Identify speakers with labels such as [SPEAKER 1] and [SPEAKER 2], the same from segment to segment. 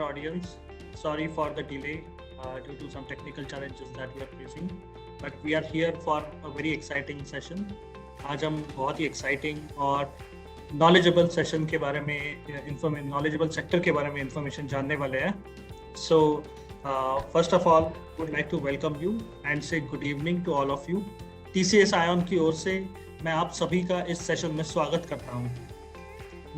[SPEAKER 1] entire audience. Sorry for the delay due to some technical challenges that we are facing. But we are here for a very exciting session. आज हम बहुत ही exciting और knowledgeable session के बारे में knowledgeable sector के बारे में information जानने वाले हैं. So first of all, would like to welcome you and say good evening to all of you. TCS ION की ओर से मैं आप सभी का इस सेशन में स्वागत करता हूँ.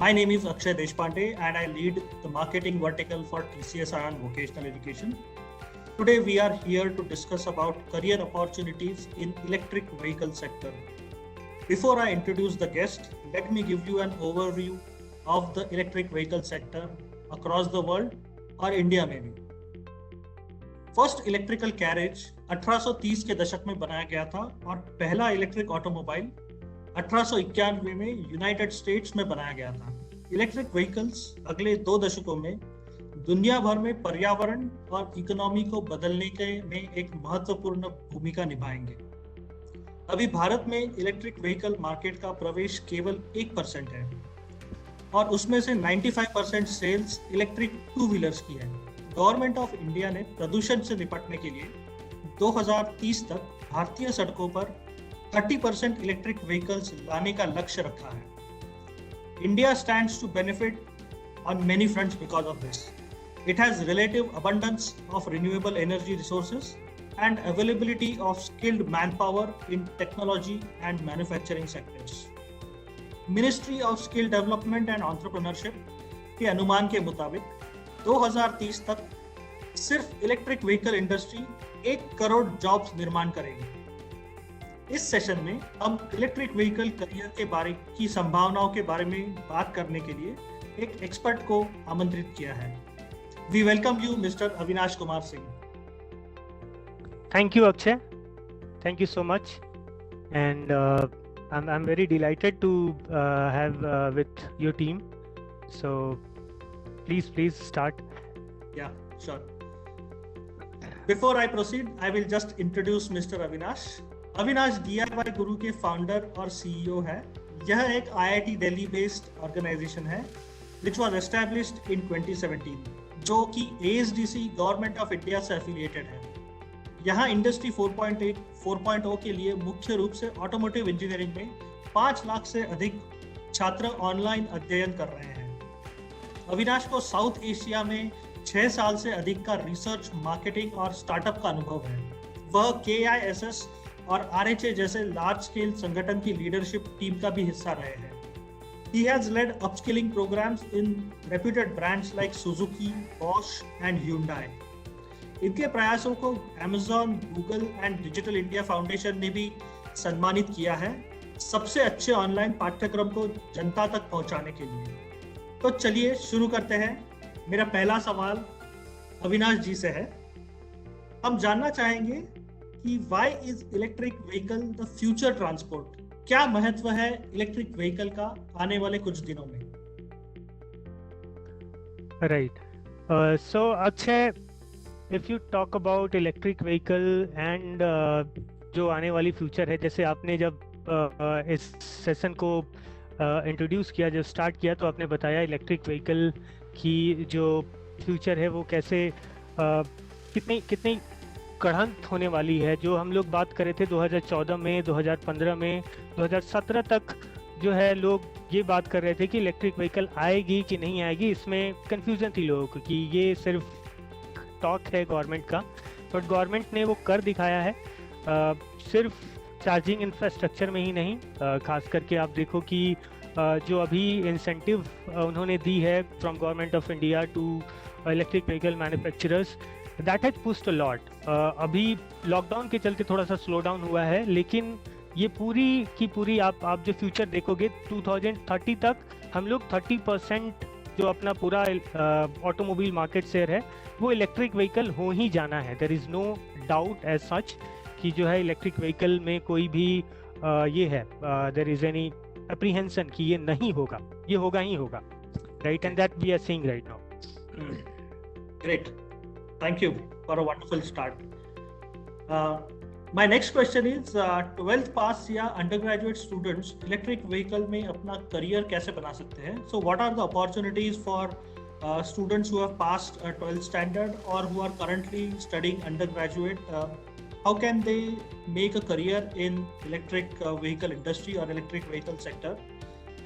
[SPEAKER 1] My name is Akshay Deshpande and I lead the marketing vertical for TCS ION Vocational Education. Today we are here to discuss about career opportunities in electric vehicle sector. Before I introduce the guest, let me give you an overview of the electric vehicle sector across the world और India में भी. First electrical carriage 1830 के दशक में बनाया गया था और पहला इलेक्ट्रिक ऑटोमोबाइल 1891 में यूनाइटेड स्टेट्स में बनाया गया था. इलेक्ट्रिक व्हीकल्स अगले 2 दशकों में दुनिया भर में पर्यावरण और इकोनॉमी को बदलने में एक महत्वपूर्ण भूमिका निभाएंगे. अभी भारत में इलेक्ट्रिक व्हीकल मार्केट का प्रवेश केवल 1% है और उसमें से 95% सेल्स इलेक्ट्रिक 2 व्हीलर्स की है. गवर्नमेंट ऑफ इंडिया ने प्रदूषण से निपटने के लिए 2030 तक भारतीय सड़कों पर 30% इलेक्ट्रिक व्हीकल्स लाने का लक्ष्य रखा है. India stands to benefit on many fronts because of this. It has relative abundance of renewable energy resources and availability of skilled manpower in technology and manufacturing sectors. Ministry of Skill Development and Entrepreneurship के अनुमान के मुताबिक 2030 तक सिर्फ electric vehicle industry 1 crore jobs निर्माण करेगी. इस session में हम इलेक्ट्रिक व्हीकल करियर के बारे की संभावनाओं के बारे में बात करने के लिए एक एक्सपर्ट को आमंत्रित किया है. We welcome you mister Avinash Kumar Singh.
[SPEAKER 2] Thank you, Akshay. Thank you so much, and I'm very delighted to have with your team. So, please start.
[SPEAKER 1] Yeah, sure. Before I proceed, I will just introduce Mr. Avinash. Avinash DIY Guru के founder और CEO है. यह एक IIT Delhi based organization है, which was established in 2017, जो कि ASDC Government of India से affiliated है. यहाँ इंडस्ट्री 4.0 के लिए मुख्य रूप से ऑटोमोटिव इंजीनियरिंग में 5 लाख से अधिक छात्र ऑनलाइन अध्ययन कर रहे हैं. अविनाश को साउथ एशिया में 6 साल से अधिक का रिसर्च, मार्केटिंग और स्टार्टअप का अनुभव है. वह KISS और RHA जैसे लार्ज स्केल संगठन की लीडरशिप टीम का भी हिस्सा रहे हैं. He has led upskilling programs in reputed brands like Suzuki, Bosch and Hyundai. इनके प्रयासों को Amazon, Google and digital India foundation ने भी सम्मानित किया है सबसे अच्छे ऑनलाइन पाठ्यक्रम को जनता तक पहुंचाने के लिए. तो चलिए शुरू करते हैं. मेरा पहला सवाल अविनाश जी से है. हम जानना चाहेंगे कि why is electric vehicle the future transport? क्या महत्व है इलेक्ट्रिक व्हीकल का आने वाले कुछ दिनों में?
[SPEAKER 2] Right. So, Akshay, if you talk about electric vehicle and जो आने वाली फ्यूचर है, जैसे आपने जब इस सेशन को इंट्रोड्यूस किया, जब स्टार्ट किया, तो आपने बताया इलेक्ट्रिक व्हीकल की जो फ्यूचर है वो कैसे कितनी कढ़ंत होने वाली है. जो हम लोग बात कर रहे थे 2014 में, 2015 में, 2017 तक जो है लोग ये बात कर रहे थे कि इलेक्ट्रिक व्हीकल आएगी कि नहीं आएगी. इसमें कन्फ्यूजन थी लोगों को कि ये सिर्फ टॉक है गवर्नमेंट का, बट गवर्नमेंट ने वो कर दिखाया है. सिर्फ चार्जिंग इंफ्रास्ट्रक्चर में ही नहीं, खास करके आप देखो कि जो अभी इंसेंटिव उन्होंने दी है from government of India to electric vehicle manufacturers, that has pushed a lot. अभी लॉकडाउन के चलते थोड़ा सा स्लो डाउन हुआ है, लेकिन ये पूरी की पूरी आप जो फ्यूचर देखोगे 2030 तक हम लोग 30% जो अपना पूरा ऑटोमोबाइल मार्केट शेयर है वो इलेक्ट्रिक व्हीकल हो ही जाना है. There is no doubt as such कि जो है इलेक्ट्रिक व्हीकल में कोई भी ये है देयर इज एनी एप्रीहेंशन कि ये नहीं होगा, ये होगा ही होगा. Right, and that we are seeing right now.
[SPEAKER 1] Great, thank you for a wonderful start. My next question is 12th पास या अंडरग्रेजुएट स्टूडेंट्स इलेक्ट्रिक व्हीकल में अपना करियर कैसे बना सकते हैं? So what are the opportunities for students who have passed 12th standard or who are currently studying undergraduate, how can they make a career in electric vehicle industry or electric vehicle sector,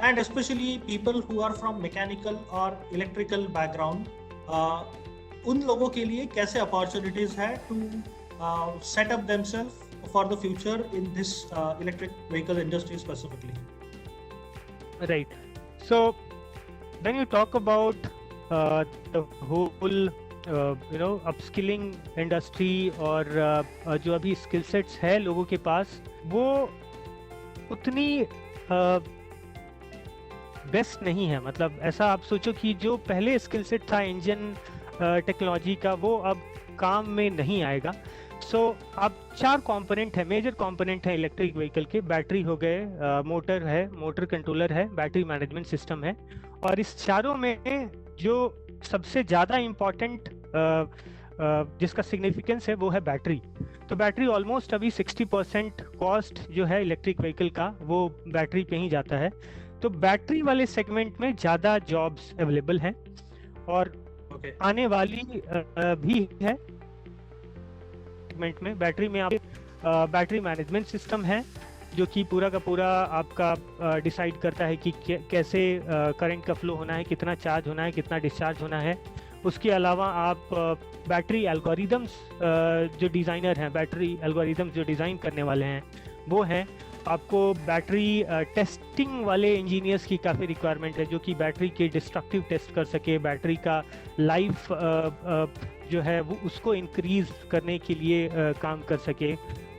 [SPEAKER 1] and especially people who are from mechanical or electrical background, उन लोगों के लिए कैसे opportunities है to set up themselves for the future in this electric vehicle industry specifically.
[SPEAKER 2] Right. So when you talk about the whole upskilling industry और जो अभी skill sets है लोगों के पास, वो उतनी बेस्ट नहीं है. मतलब ऐसा आप सोचो कि जो पहले स्किल सेट था इंजन टेक्नोलॉजी का, वो अब काम में नहीं आएगा. सो अब 4 कंपोनेंट है, मेजर कंपोनेंट है इलेक्ट्रिक व्हीकल के. बैटरी हो गए, मोटर है, मोटर कंट्रोलर है, बैटरी मैनेजमेंट सिस्टम है. और इस चारों में जो सबसे ज़्यादा इम्पोर्टेंट जिसका सिग्निफिकेंस है वो है बैटरी. तो बैटरी ऑलमोस्ट अभी 60% कॉस्ट जो है इलेक्ट्रिक व्हीकल का वो बैटरी पे ही जाता है. तो बैटरी वाले सेगमेंट में ज़्यादा जॉब्स अवेलेबल हैं और आने वाली भी है. सेगमेंट में बैटरी में आप बैटरी मैनेजमेंट सिस्टम है जो कि पूरा का पूरा आपका डिसाइड करता है कि कैसे करंट का फ्लो होना है, कितना चार्ज होना है, कितना डिस्चार्ज होना है. उसके अलावा आप बैटरी एल्गोरिदम्स जो डिज़ाइनर हैं, बैटरी एल्गोरिदम्स जो डिज़ाइन करने वाले हैं वो हैं. आपको बैटरी टेस्टिंग वाले इंजीनियर्स की काफ़ी रिक्वायरमेंट है जो कि बैटरी के डिस्ट्रक्टिव टेस्ट कर सके, बैटरी का लाइफ जो है वो उसको इंक्रीज करने के लिए काम कर सके.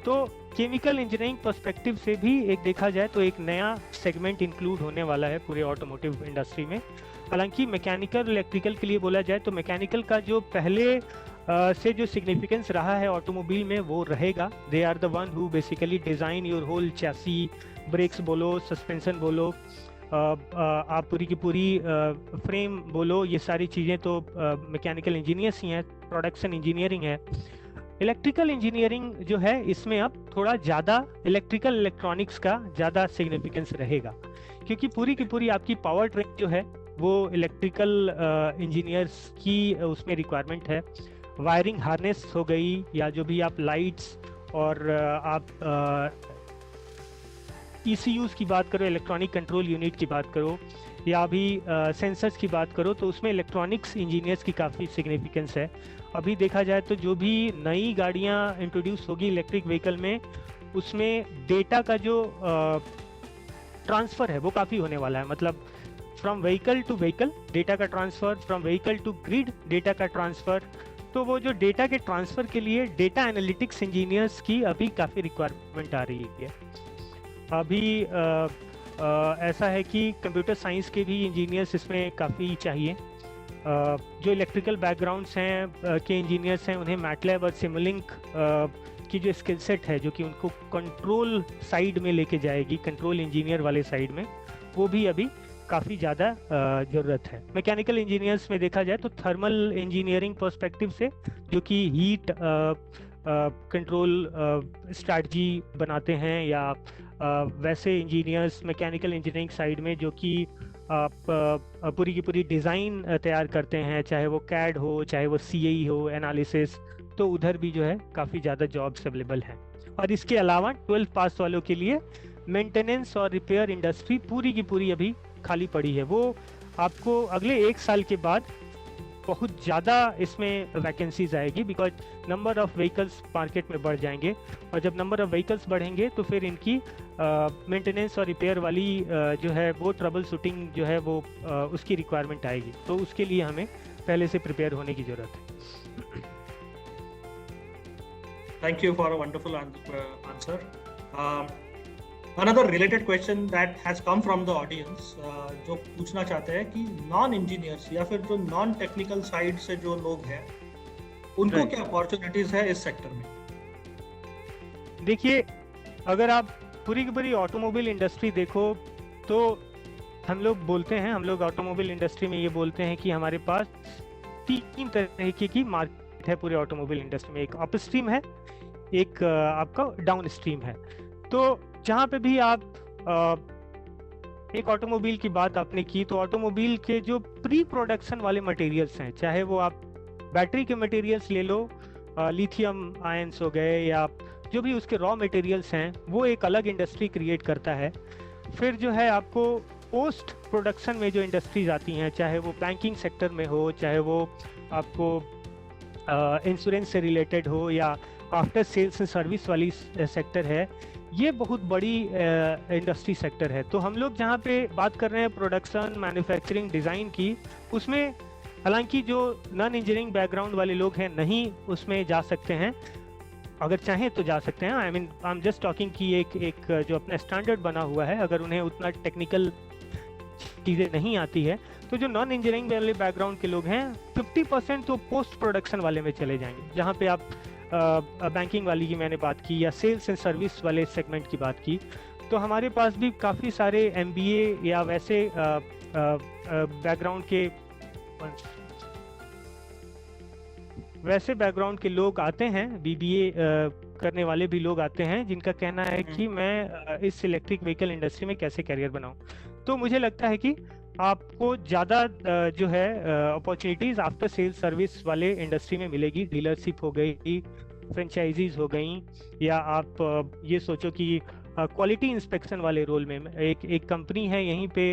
[SPEAKER 2] तो केमिकल इंजीनियरिंग पर्सपेक्टिव से भी एक देखा जाए तो एक नया सेगमेंट इंक्लूड होने वाला है पूरे ऑटोमोटिव इंडस्ट्री में. हालांकि मैकेनिकल इलेक्ट्रिकल के लिए बोला जाए तो मैकेनिकल का जो पहले से जो सिग्निफिकेंस रहा है ऑटोमोबाइल में वो रहेगा. They are the one who basically design your whole chassis, brakes बोलो, सस्पेंशन बोलो, आप पूरी की पूरी फ्रेम बोलो, ये सारी चीज़ें तो मैकेनिकल इंजीनियर्स ही हैं. प्रोडक्शन इंजीनियरिंग है. इलेक्ट्रिकल इंजीनियरिंग जो है इसमें अब थोड़ा ज़्यादा इलेक्ट्रिकल इलेक्ट्रॉनिक्स का ज़्यादा सिग्निफिकेंस रहेगा क्योंकि पूरी की पूरी आपकी पावर ट्रेन जो है वो इलेक्ट्रिकल इंजीनियर्स की उसमें रिक्वायरमेंट है. वायरिंग हार्नेस हो गई या जो भी आप लाइट्स और आप ECUs की बात करो, इलेक्ट्रॉनिक कंट्रोल यूनिट की बात करो, या अभी सेंसर्स की बात करो, तो उसमें इलेक्ट्रॉनिक्स इंजीनियर्स की काफ़ी सिग्निफिकेंस है. अभी देखा जाए तो जो भी नई गाड़ियाँ इंट्रोड्यूस होगी इलेक्ट्रिक व्हीकल में, उसमें डेटा का जो ट्रांसफ़र है वो काफ़ी होने वाला है. मतलब from vehicle to vehicle data का transfer, from vehicle to grid data का ट्रांसफ़र. तो वो जो डेटा के ट्रांसफ़र के लिए डेटा एनालिटिक्स इंजीनियर्स की अभी काफ़ी रिक्वायरमेंट आ रही है. अभी ऐसा है कि कंप्यूटर साइंस के भी इंजीनियर्स इसमें काफ़ी चाहिए. जो इलेक्ट्रिकल बैकग्राउंड्स हैं के इंजीनियर्स हैं, उन्हें मैटलैब और सिमुलिंक की जो स्किल सेट है जो कि उनको कंट्रोल साइड में लेके जाएगी, कंट्रोल इंजीनियर वाले साइड में, वो भी अभी काफ़ी ज़्यादा ज़रूरत है. मैकेनिकल इंजीनियर्स में देखा जाए तो थर्मल इंजीनियरिंग पर्सपेक्टिव से जो कि हीट कंट्रोल स्ट्रैटजी बनाते हैं, या वैसे इंजीनियर्स मैकेनिकल इंजीनियरिंग साइड में जो कि आप पूरी की पूरी डिज़ाइन तैयार करते हैं, चाहे वो कैड हो, चाहे वो CAE हो, एनालिसिस, तो उधर भी जो है काफ़ी ज़्यादा जॉब्स अवेलेबल हैं. और इसके अलावा 12th पास वालों के लिए मेंटेनेंस और रिपेयर इंडस्ट्री पूरी की पूरी अभी खाली पड़ी है. वो आपको अगले 1 साल के बाद बहुत ज़्यादा इसमें वैकेंसीज आएगी because number of vehicles market में बढ़ जाएंगे, और जब नंबर ऑफ़ व्हीकल्स बढ़ेंगे तो फिर इनकी मेंटेनेंस और रिपेयर वाली जो है वो ट्रबल शूटिंग जो है वो उसकी रिक्वायरमेंट आएगी. तो उसके लिए हमें पहले से प्रिपेयर होने की ज़रूरत है.
[SPEAKER 1] Thank you for a wonderful answer. Another related question that has come from the audience, जो पूछना चाहते हैं कि नॉन इंजीनियर्स या फिर जो नॉन टेक्निकल साइड से जो लोग हैं उनको क्या अपॉर्चुनिटीज है इस सेक्टर में?
[SPEAKER 2] देखिए, अगर आप पूरी की पूरी ऑटोमोबाइल इंडस्ट्री देखो तो हम लोग बोलते हैं, हम लोग ऑटोमोबाइल इंडस्ट्री में ये बोलते हैं कि हमारे पास 3 तरीके की मार्केट है पूरे ऑटोमोबाइल इंडस्ट्री में. एक अप स्ट्रीम है, एक आपका डाउन स्ट्रीम है. तो जहाँ पे भी आप एक ऑटोमोबाइल की बात आपने की, तो ऑटोमोबाइल के जो प्री प्रोडक्शन वाले मटेरियल्स हैं, चाहे वो आप बैटरी के मटेरियल्स ले लो, लिथियम आयंस हो गए, या जो भी उसके रॉ मटेरियल्स हैं, वो एक अलग इंडस्ट्री क्रिएट करता है। फिर जो है आपको पोस्ट प्रोडक्शन में जो इंडस्ट्रीज आती हैं, चाहे वो बैंकिंग सेक्टर में हो, चाहे वो आपको इंश्योरेंस से रिलेटेड हो, या आफ्टर सेल्स एंड सर्विस वाली सेक्टर है, ये बहुत बड़ी इंडस्ट्री सेक्टर है। तो हम लोग जहाँ पे बात कर रहे हैं प्रोडक्शन, मैन्युफैक्चरिंग, डिज़ाइन की, उसमें हालांकि जो नॉन इंजीनियरिंग बैकग्राउंड वाले लोग हैं नहीं उसमें जा सकते हैं, अगर चाहें तो जा सकते हैं। आई एम जस्ट टॉकिंग कि एक जो अपना स्टैंडर्ड बना हुआ है, अगर उन्हें उतना टेक्निकल चीज़ें नहीं आती है, तो जो नॉन इंजीनियरिंग वाले बैकग्राउंड के लोग हैं 50% तो पोस्ट प्रोडक्शन वाले में चले जाएंगे, जहाँ पे आप बैंकिंग वाली की मैंने बात की, या सेल्स एंड सर्विस वाले सेगमेंट की बात की। तो हमारे पास भी काफ़ी सारे MBA या वैसे बैकग्राउंड के लोग आते हैं, BBA करने वाले भी लोग आते हैं, जिनका कहना है कि मैं इस इलेक्ट्रिक व्हीकल इंडस्ट्री में कैसे करियर बनाऊं। तो मुझे लगता है कि आपको ज़्यादा जो है अपॉर्चुनिटीज़ आफ्टर सेल्स सर्विस वाले इंडस्ट्री में मिलेगी। डीलरशिप हो गई, फ्रेंचाइजीज हो गई, या आप ये सोचो कि क्वालिटी इंस्पेक्शन वाले रोल में एक कंपनी है यहीं पे,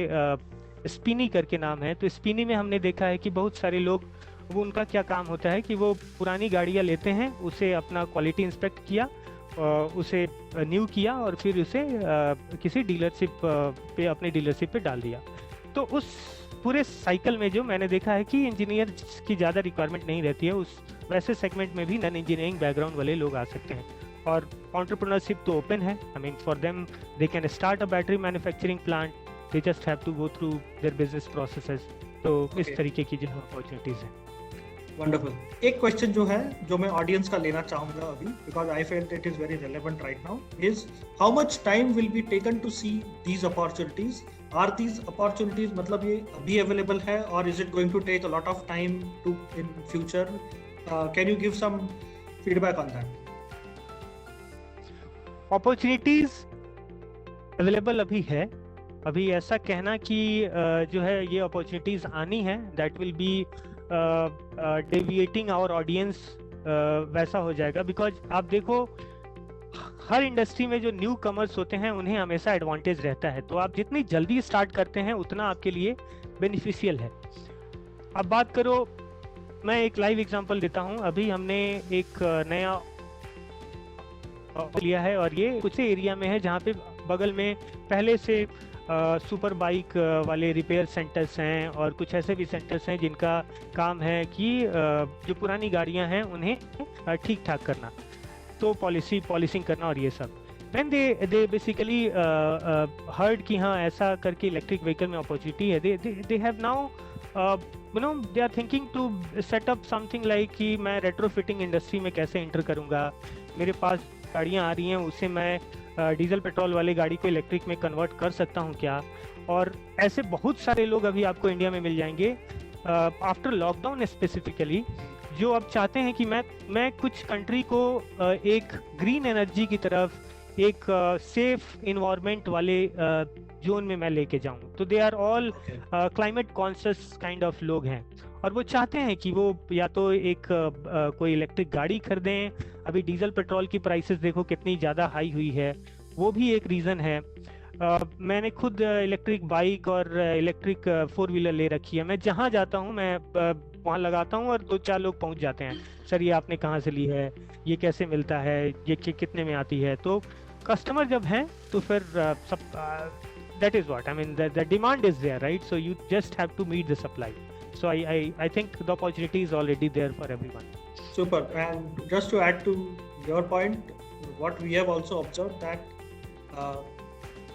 [SPEAKER 2] स्पिनी करके नाम है। तो स्पिनी में हमने देखा है कि बहुत सारे लोग, वो उनका क्या काम होता है कि वो पुरानी गाड़ियाँ लेते हैं, उसे अपना क्वालिटी इंस्पेक्ट किया, उसे न्यू किया, और फिर उसे किसी डीलरशिप पे, अपने डीलरशिप पे डाल दिया। तो उस पूरे साइकिल में जो मैंने देखा है कि इंजीनियर की ज़्यादा रिक्वायरमेंट नहीं रहती है, उस वैसे सेगमेंट में भी नॉन इंजीनियरिंग बैकग्राउंड वाले लोग आ सकते हैं। और एंटरप्रेन्योरशिप तो ओपन है। I mean for them they can start a battery manufacturing plant, they just have to go through their business processes. तो इस तरीके की जो अपॉर्चुनिटीज़ हैं।
[SPEAKER 1] वंडरफुल। एक क्वेश्चन जो है, जो मैं ऑडियंस का लेना चाहूंगा अभी, because I felt it is very relevant right now, is how much time will be taken to see these opportunities? Are these opportunities, मतलब ये अभी अवेलेबल है, और is it going to take a lot of time to in future? Can you give some feedback on that?
[SPEAKER 2] Opportunities available अभी है। अभी ऐसा कहना कि जो है ये अपॉर्चुनिटीज आनी है, that will be deviating our audience, वैसा हो जाएगा। बिकॉज आप देखो, हर इंडस्ट्री में जो न्यू कमर्स होते हैं उन्हें हमेशा एडवांटेज रहता है। तो आप जितनी जल्दी स्टार्ट करते हैं उतना आपके लिए बेनिफिशियल है। अब बात करो, मैं एक लाइव एग्जांपल देता हूं। अभी हमने एक नया लिया है, और ये कुछ एरिया में है जहाँ पे बगल में पहले से सुपर बाइक वाले रिपेयर सेंटर्स हैं, और कुछ ऐसे भी सेंटर्स हैं जिनका काम है कि जो पुरानी गाड़ियां हैं उन्हें ठीक ठाक करना, तो पॉलिशिंग करना और ये सब। When they basically heard कि हाँ ऐसा करके इलेक्ट्रिक व्हीकल में अपॉर्चुनिटी है, they have now they are thinking to set up something like कि मैं रेट्रोफिटिंग इंडस्ट्री में कैसे एंटर करूँगा, मेरे पास गाड़ियाँ आ रही हैं, उससे मैं डीजल पेट्रोल वाली गाड़ी को इलेक्ट्रिक में कन्वर्ट कर सकता हूँ क्या? और ऐसे बहुत सारे लोग अभी आपको इंडिया में मिल जाएंगे आफ्टर लॉकडाउन स्पेसिफिकली, जो अब चाहते हैं कि मैं कुछ कंट्री को एक ग्रीन एनर्जी की तरफ, एक सेफ इन्वायरमेंट वाले जोन में मैं लेके जाऊं। तो they are all climate conscious kind of लोग हैं, और वो चाहते हैं कि वो या तो एक कोई इलेक्ट्रिक गाड़ी खरीदें। अभी डीजल पेट्रोल की प्राइसेस देखो कितनी ज़्यादा हाई हुई है, वो भी एक रीज़न है। मैंने खुद इलेक्ट्रिक बाइक और इलेक्ट्रिक 4 व्हीलर ले रखी है। मैं जहाँ जाता हूँ मैं वहाँ लगाता हूँ, और 2-4 लोग पहुँच जाते हैं, सर ये आपने कहाँ से ली है, ये कैसे मिलता है, ये कितने में आती है? तो कस्टमर जब हैं तो फिर सब that is what I mean, the demand is there, right? So you just have to meet the supply. So I think the opportunity is already there for everyone.
[SPEAKER 1] Super. And just to add to your point, what we have also observed that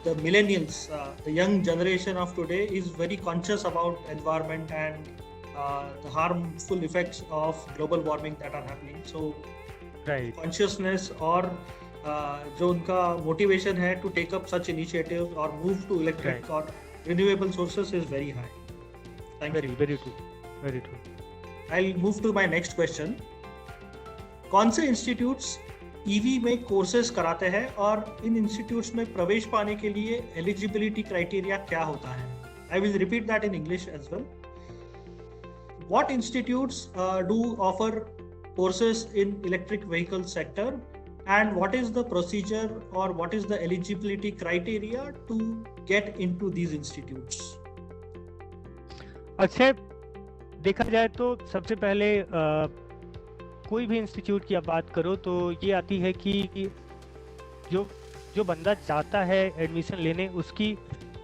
[SPEAKER 1] the millennials, the young generation of today is very conscious about environment and the harmful effects of global warming that are happening. So
[SPEAKER 2] right.
[SPEAKER 1] consciousness और जो उनका motivation है to take up such initiatives और move to electric और renewable sources is very high. Thank you.
[SPEAKER 2] Very true, very true.
[SPEAKER 1] I will move to my next question. कौन से institutes EV में courses कराते हैं और इन इंस्टीट्यूट्स में प्रवेश पाने के लिए एलिजिबिलिटी क्राइटेरिया क्या होता है? I will repeat that in English as well. What institutes do offer courses in electric vehicle sector, and what is the procedure or what is the eligibility criteria to get into these institutes?
[SPEAKER 2] अच्छा, देखा जाए तो सबसे पहले कोई भी institute की आप बात करो तो ये आती है कि जो जो बंदा चाहता है एडमिशन लेने, उसकी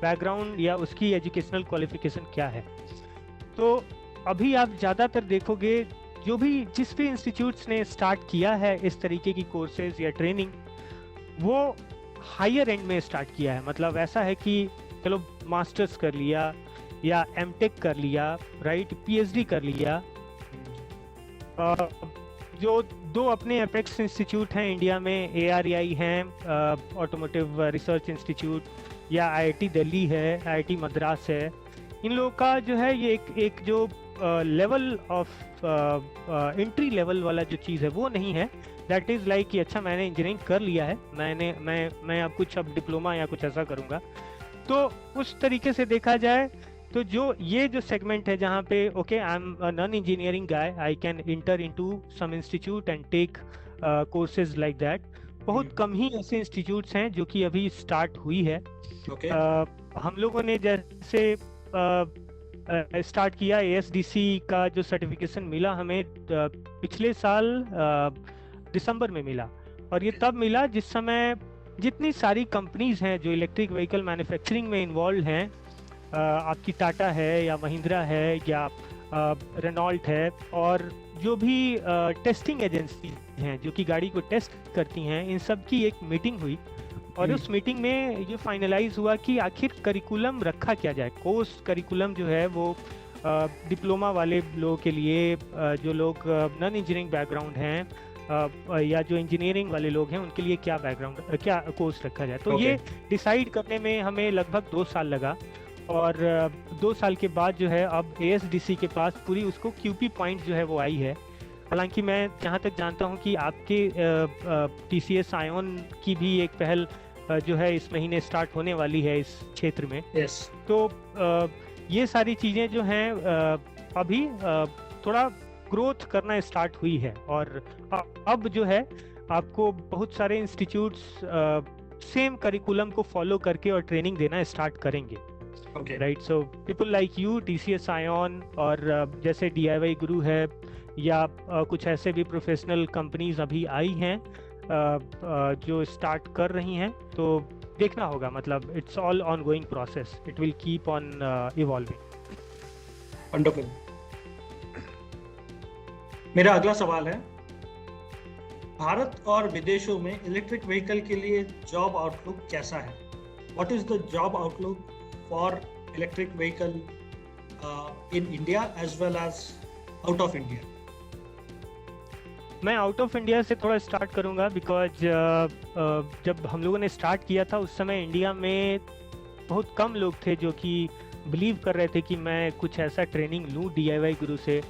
[SPEAKER 2] बैकग्राउंड या उसकी एजुकेशनल क्वालिफिकेशन क्या है. तो अभी आप ज़्यादातर देखोगे जिस भी इंस्टीट्यूट्स ने स्टार्ट किया है इस तरीके की कोर्सेज या ट्रेनिंग, वो हायर एंड में स्टार्ट किया है. मतलब ऐसा है कि चलो मास्टर्स कर लिया या एमटेक कर लिया, राइट, पीएचडी कर लिया. जो दो अपने एपेक्स इंस्टीट्यूट हैं इंडिया में, ARAI हैं, ऑटोमोटिव रिसर्च इंस्टीट्यूट, या IIT दिल्ली है, IIT मद्रास है. इन लोगों का जो है ये एक जो लेवल ऑफ एंट्री लेवल वाला जो चीज़ है वो नहीं है. दैट इज़ लाइक कि अच्छा मैंने इंजीनियरिंग कर लिया है, मैं अब डिप्लोमा या कुछ ऐसा करूँगा. तो उस तरीके से देखा जाए तो जो सेगमेंट है जहाँ पे okay I am non engineering guy, I can enter into some institute and take courses like that. बहुत कम ही ऐसे इंस्टीट्यूट्स हैं जो कि अभी स्टार्ट हुई है. हम लोगों ने जैसे स्टार्ट किया, ASDC का जो सर्टिफिकेशन मिला हमें पिछले साल दिसंबर में मिला. और ये तब मिला जिस समय जितनी सारी कंपनीज हैं जो इलेक्ट्रिक व्हीकल मैन्युफैक्चरिंग में इन्वॉल्व हैं, आपकी टाटा है या महिंद्रा है या रेनॉल्ट है, और जो भी टेस्टिंग एजेंसी हैं जो कि गाड़ी को टेस्ट करती हैं, इन सब की एक मीटिंग हुई. और उस मीटिंग में ये फाइनलाइज हुआ कि आखिर करिकुलम रखा क्या जाए. कोर्स करिकुलम जो है वो डिप्लोमा वाले लोगों के लिए, जो लोग नॉन इंजीनियरिंग बैकग्राउंड हैं या जो इंजीनियरिंग वाले लोग हैं उनके लिए क्या कोर्स रखा जाए. तो ये डिसाइड करने में हमें लगभग 2 साल लगा. और 2 साल के बाद जो है अब ASDC के पास पूरी उसको QP पॉइंट जो है वो आई है. हालांकि मैं जहाँ तक जानता हूँ कि आपके TCS आयोन की भी एक पहल जो है इस महीने स्टार्ट होने वाली है इस क्षेत्र में. तो ये सारी चीज़ें जो हैं अभी थोड़ा ग्रोथ करना स्टार्ट हुई है. और अब जो है आपको बहुत सारे इंस्टीट्यूट्स सेम करिकुलम को फॉलो करके और ट्रेनिंग देना स्टार्ट करेंगे. Right. So people like you, TCS ion, और जैसे DIY गुरु है, या कुछ ऐसे भी प्रोफेशनल कंपनीज अभी आई हैं जो स्टार्ट कर रही हैं. तो देखना होगा, मतलब it's all on going process, it will keep on evolving.
[SPEAKER 1] Wonderful. मेरा अगला सवाल है, भारत और विदेशों में इलेक्ट्रिक व्हीकल के लिए जॉब आउटलुक कैसा है? What is the job outlook for electric vehicle in India as well as out of India?
[SPEAKER 2] मैं आउट ऑफ इंडिया से थोड़ा स्टार्ट करूंगा, बिकॉज जब हम लोगों ने स्टार्ट किया था उस समय इंडिया में बहुत कम लोग थे जो कि बिलीव कर रहे थे कि मैं कुछ ऐसा ट्रेनिंग लूँ DIY गुरु से.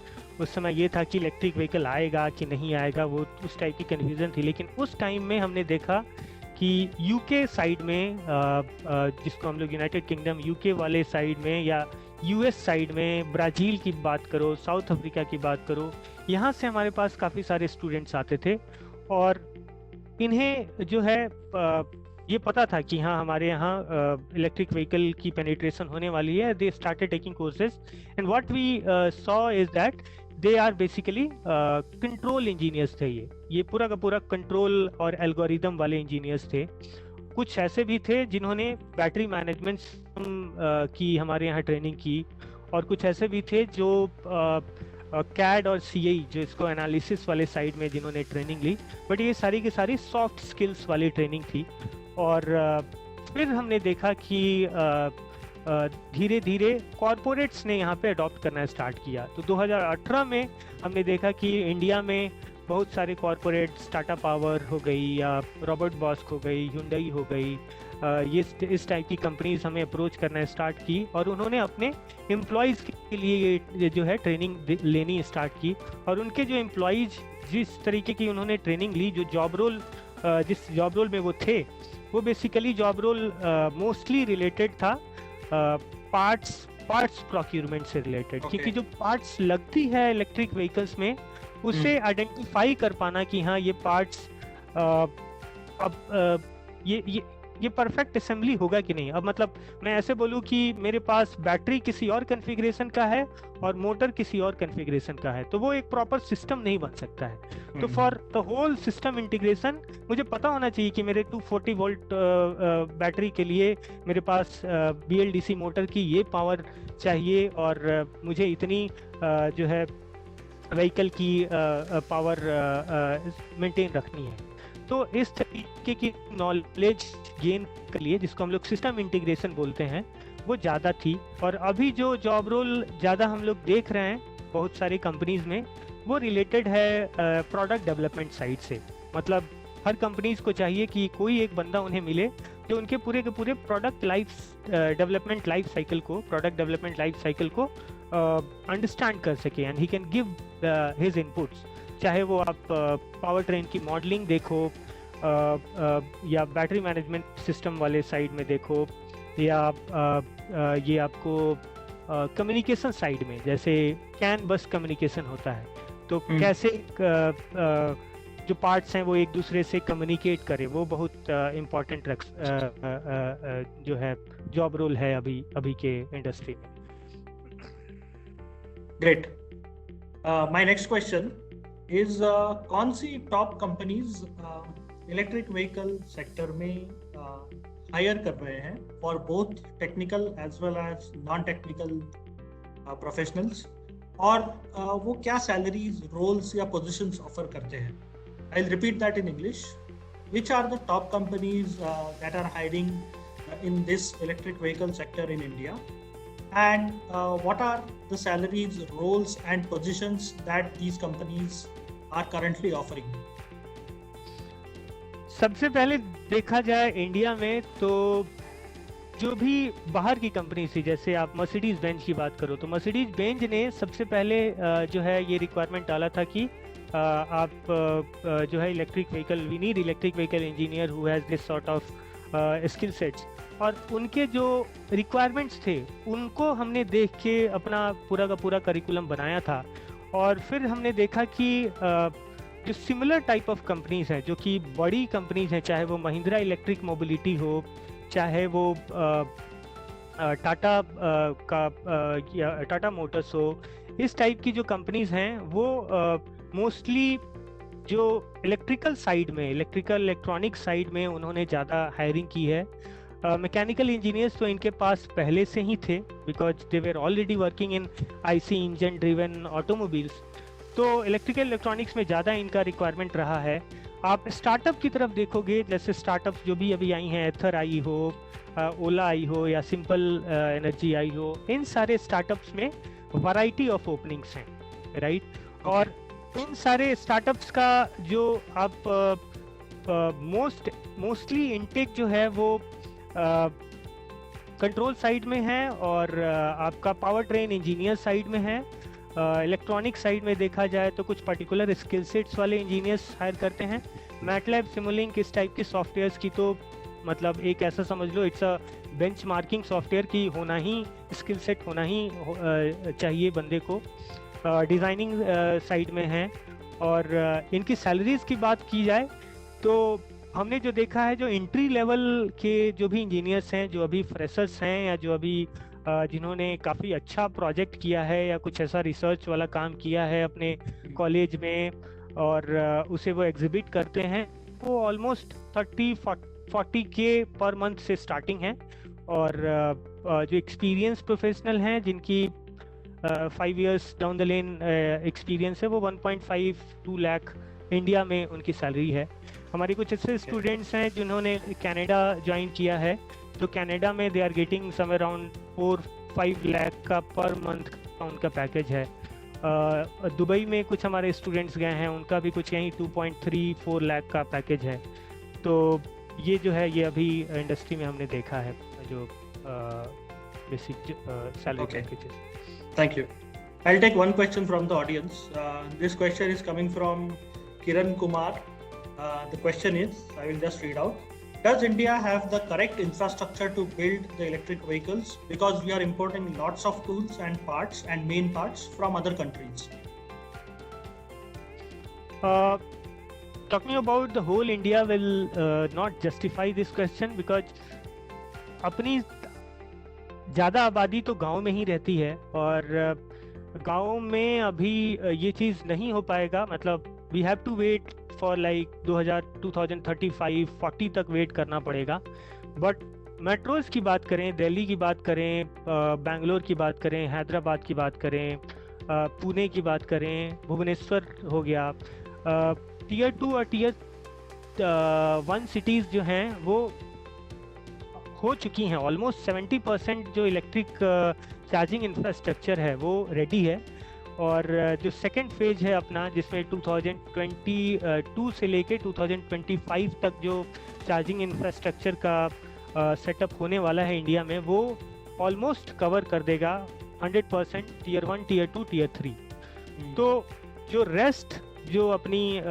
[SPEAKER 2] उस समय ये था कि इलेक्ट्रिक व्हीकल आएगा कि नहीं आएगा, वो उस टाइप की कन्फ्यूज़न थी. लेकिन उस टाइम में हमने देखा कि UK साइड में, जिसको हम लोग यूनाइटेड किंगडम UK वाले साइड में, या US साइड में, ब्राज़ील की बात करो, साउथ अफ्रीका की बात करो, यहाँ से हमारे पास काफ़ी सारे स्टूडेंट्स आते थे. और इन्हें जो है ये पता था कि हाँ हमारे यहाँ इलेक्ट्रिक व्हीकल की पेनिट्रेशन होने वाली है. They started taking courses, and what we saw is that they are basically control engineers थे. ये पूरा का पूरा कंट्रोल और एल्गोरिदम वाले इंजीनियर्स थे. कुछ ऐसे भी थे जिन्होंने बैटरी मैनेजमेंट की हमारे यहाँ ट्रेनिंग की, और कुछ ऐसे भी थे जो CAD और CAE, जो इसको एनालिसिस वाले साइड में जिन्होंने ट्रेनिंग ली. बट ये सारी की सारी सॉफ्ट स्किल्स वाली ट्रेनिंग थी. और फिर हमने देखा कि धीरे धीरे कॉरपोरेट्स ने यहाँ पे अडॉप्ट करना स्टार्ट किया. तो 2018 में हमने देखा कि इंडिया में बहुत सारे कॉरपोरेट्स, टाटा पावर हो गई या रॉबर्ट बॉस्क हो गई, Hyundai हो गई, ये इस टाइप की कंपनीज हमें अप्रोच करना स्टार्ट की. और उन्होंने अपने एम्प्लॉयज़ के लिए ये जो है ट्रेनिंग लेनी स्टार्ट की, और उनके जो एम्प्लॉयज जिस तरीके की उन्होंने ट्रेनिंग ली, जो जॉब रोल जिस जॉब रोल में वो थे, वो basically job role mostly related था पार्ट्स प्रोक्यूरमेंट से रिलेटेड, क्योंकि जो पार्ट्स लगती है इलेक्ट्रिक व्हीकल्स में, उसे आइडेंटिफाई कर पाना कि हाँ ये पार्ट्स अब ये परफेक्ट असेंबली होगा कि नहीं। अब मतलब मैं ऐसे बोलूँ कि मेरे पास बैटरी किसी और कॉन्फ़िगरेशन का है और मोटर किसी और कॉन्फ़िगरेशन का है, तो वो एक प्रॉपर सिस्टम नहीं बन सकता है। तो for the whole system integration मुझे पता होना चाहिए कि मेरे 240 वोल्ट बैटरी के लिए मेरे पास BLDC मोटर की ये पावर चाहिए, और मुझे इतनी जो है व्हीकल की पावर मेंटेन रखनी है। तो इस तरीके की नॉलेज गेन कर लिए, जिसको हम लोग सिस्टम इंटीग्रेशन बोलते हैं, वो ज़्यादा थी। और अभी जो जॉब रोल ज़्यादा हम लोग देख रहे हैं बहुत सारी कंपनीज में, वो रिलेटेड है प्रोडक्ट डेवलपमेंट साइड से। मतलब हर कंपनीज को चाहिए कि कोई एक बंदा उन्हें मिले जो उनके पूरे के पूरे प्रोडक्ट डेवलपमेंट लाइफ साइकिल को अंडरस्टैंड कर सके, and he can give his inputs. चाहे वो आप पावर ट्रेन की मॉडलिंग देखो, या बैटरी मैनेजमेंट सिस्टम वाले साइड में देखो, या ये आपको कम्युनिकेशन साइड में, जैसे कैन बस कम्युनिकेशन होता है, तो कैसे जो पार्ट्स हैं वो एक दूसरे से कम्युनिकेट करें, वो बहुत इम्पोर्टेंट जो है जॉब रोल है अभी के इंडस्ट्री में।
[SPEAKER 1] Great. My next question is कौन सी top companies electric vehicle sector में हायर कर रहे हैं for both technical as well as non technical professionals, और वो क्या सैलरीज, रोल्स या पोजीशंस ऑफर करते हैं? I will repeat that in English. Which are the top companies that are hiring in this electric vehicle sector in India, and what are the salaries, roles and positions that these companies are currently offering?
[SPEAKER 2] सबसे पहले देखा जाए India में, तो जो भी बाहर की कंपनी थी, जैसे आप मर्सिडीज बेंज की बात करो, तो मर्सिडीज बेंज ने सबसे पहले जो है ये रिक्वायरमेंट डाला था कि आप जो है electric vehicle, we need electric vehicle engineer who has this sort of skill sets. और उनके जो रिक्वायरमेंट्स थे उनको हमने देख के अपना पूरा का पूरा करिकुलम बनाया था। और फिर हमने देखा कि जो सिमिलर टाइप ऑफ कंपनीज हैं, जो कि बड़ी कंपनीज हैं, चाहे वो महिंद्रा इलेक्ट्रिक मोबिलिटी हो, चाहे वो टाटा मोटर्स हो, इस टाइप की जो कंपनीज हैं, वो मोस्टली जो इलेक्ट्रॉनिक साइड में उन्होंने ज़्यादा हायरिंग की है। मैकेनिकल इंजीनियर्स तो इनके पास पहले से ही थे, because they were already working in IC engine driven automobiles. तो इलेक्ट्रॉनिक्स में ज़्यादा इनका रिक्वायरमेंट रहा है। आप स्टार्टअप की तरफ देखोगे, जैसे स्टार्टअप्स जो भी अभी आई हैं, एथर आई हो, ओला आई हो, या सिंपल एनर्जी आई हो, इन सारे स्टार्टअप्स में वैरायटी ऑफ ओपनिंग्स हैं, राइट। और इन सारे स्टार्टअप्स का जो आप मोस्टली इनटेक जो है वो कंट्रोल साइड में है, और आपका पावर ट्रेन इंजीनियर साइड में है। इलेक्ट्रॉनिक साइड में देखा जाए तो कुछ पर्टिकुलर स्किल सेट्स वाले इंजीनियर्स हायर करते हैं। मैटलैब, सिमुलिंक, इस टाइप के सॉफ्टवेयर्स की तो मतलब एक ऐसा समझ लो, इट्स अ बेंचमार्किंग सॉफ्टवेयर की होना ही, स्किल सेट होना ही चाहिए बंदे को। डिज़ाइनिंग साइड में है। और इनकी सैलरीज़ की बात की जाए तो हमने जो देखा है, जो एंट्री लेवल के जो भी इंजीनियर्स हैं, जो अभी फ्रेशर्स हैं, या जो अभी जिन्होंने काफ़ी अच्छा प्रोजेक्ट किया है या कुछ ऐसा रिसर्च वाला काम किया है अपने कॉलेज में, और उसे वो एग्जिबिट करते हैं, वो ऑलमोस्ट 30-40K पर मंथ से स्टार्टिंग है। और जो एक्सपीरियंस प्रोफेशनल हैं, जिनकी 5 years down the lane experience है, वो 1.52 लाख इंडिया में उनकी सैलरी है। हमारे कुछ ऐसे स्टूडेंट्स हैं जिन्होंने कनाडा ज्वाइन किया है, तो कनाडा में they are getting somewhere around 4-5 lakh का पर मंथ का उनका पैकेज है। दुबई में कुछ हमारे स्टूडेंट्स गए हैं, उनका भी कुछ यहीं 2.34 लाख का पैकेज है। तो ये जो है, ये अभी इंडस्ट्री में हमने देखा है जो basic salary packages.
[SPEAKER 1] Thank you. I'll take one question from the audience. This question is coming from Kiran Kumar. The question is, I will just read out. Does India have the correct infrastructure to build the electric vehicles? Because we are importing lots of tools and parts and main parts from other countries.
[SPEAKER 2] Talking about the whole India will not justify this question because अपनी ज़्यादा आबादी तो गांव में ही रहती है और गांव में अभी ये चीज़ नहीं हो पाएगा. मतलब we have to wait for like 2035-40 तक वेट करना पड़ेगा. बट मेट्रोज़ की बात करें, दिल्ली की बात करें, बेंगलोर की बात करें, हैदराबाद की बात करें, पुणे की बात करें, भुवनेश्वर हो गया, टीयर 2 और टीयर 1 सिटीज़ जो हैं वो हो चुकी हैं. ऑलमोस्ट 70% जो इलेक्ट्रिक चार्जिंग इंफ्रास्ट्रक्चर है वो रेडी है. और जो सेकंड फेज है अपना, जिसमें 2022 से लेके 2025 तक जो चार्जिंग इंफ्रास्ट्रक्चर का सेटअप होने वाला है इंडिया में, वो ऑलमोस्ट कवर कर देगा 100% टीयर 1, टीयर 2, टीयर 3. तो जो रेस्ट जो अपनी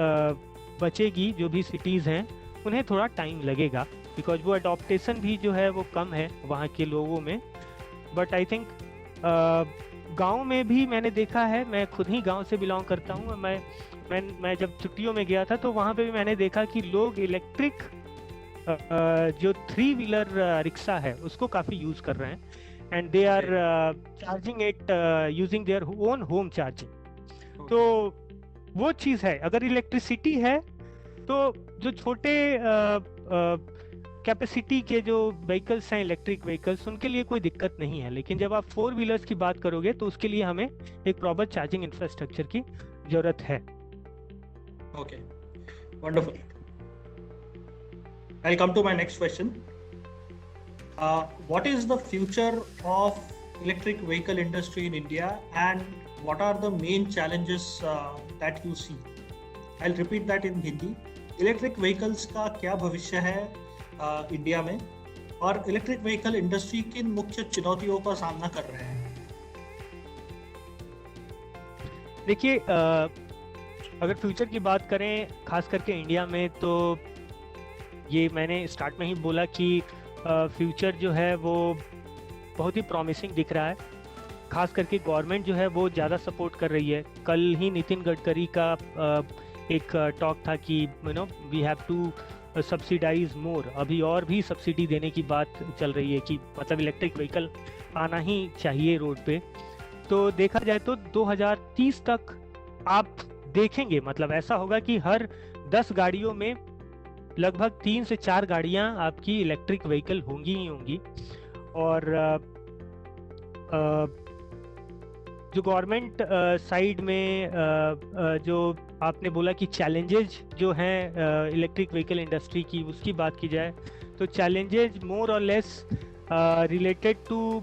[SPEAKER 2] बचेगी, जो भी सिटीज़ हैं, उन्हें थोड़ा टाइम लगेगा बिकॉज वो अडॉप्टेशन भी जो है वो कम है वहाँ के लोगों में. बट आई थिंक गांव में भी मैंने देखा है, मैं खुद ही गांव से बिलोंग करता हूँ. मैं जब छुट्टियों में गया था तो वहाँ पे भी मैंने देखा कि लोग इलेक्ट्रिक जो 3 व्हीलर रिक्शा है उसको काफ़ी यूज़ कर रहे हैं and they are charging it using their own home charging. तो वो चीज़ है. अगर इलेक्ट्रिसिटी है तो जो छोटे कैपेसिटी के जो व्हीकल्स हैं, इलेक्ट्रिक व्हीकल्स, उनके लिए कोई दिक्कत नहीं है. लेकिन जब आप 4 व्हीलर्स की बात करोगे तो उसके लिए हमें एक प्रॉपर चार्जिंग इंफ्रास्ट्रक्चर की जरूरत है.
[SPEAKER 1] Okay, wonderful. I'll come to my next question. What is the future of electric vehicle industry in India and what are the main challenges that you see? I'll repeat that in Hindi. Electric vehicles का क्या भविष्य है India में और electric vehicle industry किन मुख्य चुनौतियों का सामना कर रहे हैं?
[SPEAKER 2] देखिए, अगर फ्यूचर की बात करें खास करके इंडिया में, तो ये मैंने स्टार्ट में ही बोला कि फ्यूचर जो है वो बहुत ही प्रॉमिसिंग दिख रहा है. खास करके गवर्नमेंट जो है वो ज़्यादा सपोर्ट कर रही है. कल ही नितिन गडकरी का एक टॉक था कि वी हैव टू सब्सिडाइज मोर. अभी और भी सब्सिडी देने की बात चल रही है कि मतलब इलेक्ट्रिक व्हीकल आना ही चाहिए रोड पे. तो देखा जाए तो 2030 तक आप देखेंगे, मतलब ऐसा होगा कि हर 10 गाड़ियों में लगभग 3 से 4 गाड़ियां आपकी इलेक्ट्रिक व्हीकल होंगी ही होंगी. और जो गवर्नमेंट साइड में जो आपने बोला कि चैलेंजेज जो हैं इलेक्ट्रिक व्हीकल इंडस्ट्री की, उसकी बात की जाए तो challenges more or less related to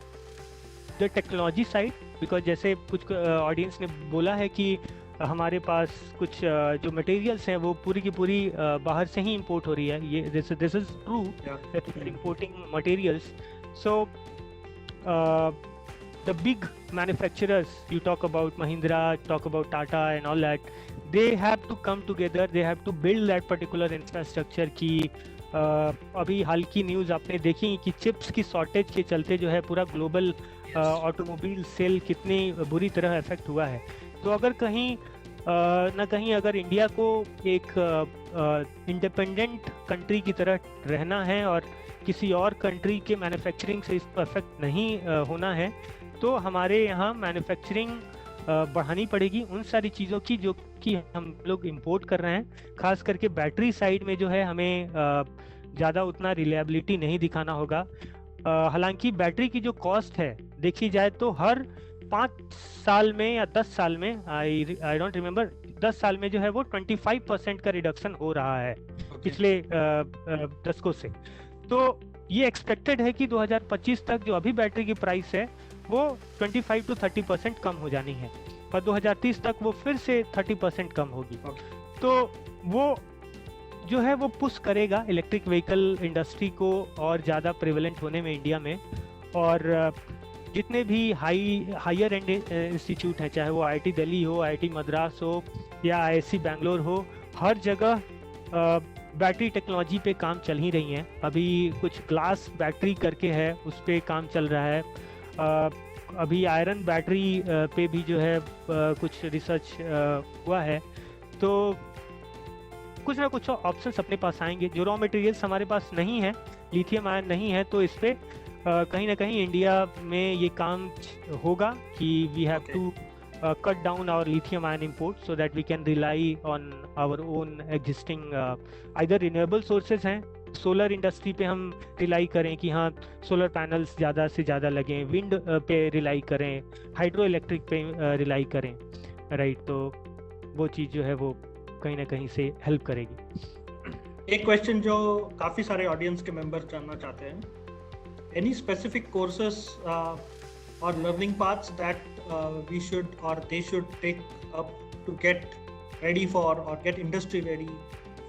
[SPEAKER 2] the technology side. Because जैसे कुछ ऑडियंस ने बोला है कि हमारे पास कुछ जो मटेरियल्स हैं वो पूरी की पूरी बाहर से ही इंपोर्ट हो रही है. ये this is true that we are importing materials. So the big manufacturers, you talk about Mahindra, talk about Tata and all that, they have to come together, they have to build that particular infrastructure. की अभी हाल की news आपने देखी कि chips की shortage के चलते जो है पूरा ग्लोबल ऑटोमोबाइल सेल कितनी बुरी तरह इफेक्ट हुआ है. तो अगर कहीं ना कहीं अगर इंडिया को एक इंडिपेंडेंट कंट्री की तरह रहना है और किसी और कंट्री के मैन्युफैक्चरिंग से इसको इफेक्ट नहीं होना है, तो हमारे यहाँ मैन्युफैक्चरिंग बढ़ानी पड़ेगी उन सारी चीज़ों की जो कि हम लोग इंपोर्ट कर रहे हैं. खास करके बैटरी साइड में जो है हमें ज़्यादा उतना रिलायबिलिटी नहीं दिखाना होगा. हालांकि बैटरी की जो कॉस्ट है देखी जाए तो हर 5 साल में या 10 साल में, आई डोंट रिमेम्बर, 10 साल में जो है वो 25% का रिडक्शन हो रहा है पिछले दशकों से. तो ये एक्सपेक्टेड है कि 2025 तक जो अभी बैटरी की प्राइस है वो 25 to 30% कम हो जानी है और 2030 तक वो फिर से 30% कम होगी. तो वो जो है वो पुश करेगा इलेक्ट्रिक व्हीकल इंडस्ट्री को और ज़्यादा प्रिवेलेंट होने में इंडिया में. और जितने भी हायर एंड इंस्टीट्यूट हैं, चाहे वो आईआईटी दिल्ली हो, आईआईटी मद्रास हो या आईआईएससी बैंगलोर हो, हर जगह बैटरी टेक्नोलॉजी पे काम चल ही रही हैं। अभी कुछ ग्लास बैटरी करके है, उस पे काम चल रहा है। अभी आयरन बैटरी पे भी जो है कुछ रिसर्च हुआ है। तो कुछ ना कुछ ऑप्शंस अपने पास आएंगे। जो रॉ मटेरियल्स हमारे पास नहीं है, लिथियम आयन नहीं है, तो इस पे कहीं ना कहीं इंडिया में ये काम होगा कि we have to cut down our lithium ion import so that we can rely on our own existing either renewable sources हैं, सोलर इंडस्ट्री पे हम रिलाई करें कि हाँ सोलर पैनल्स ज़्यादा से ज़्यादा लगें, विंड पे रिलाई करें, हाइड्रो इलेक्ट्रिक पे रिलाई करें, राइट। तो वो चीज़ जो है वो कहीं ना कहीं से हेल्प करेगी।
[SPEAKER 1] एक क्वेश्चन जो काफ़ी सारे ऑडियंस के मेंबर्स जानना चाहते हैं, any specific courses or learning paths that we should or they should take up to get ready for or get industry ready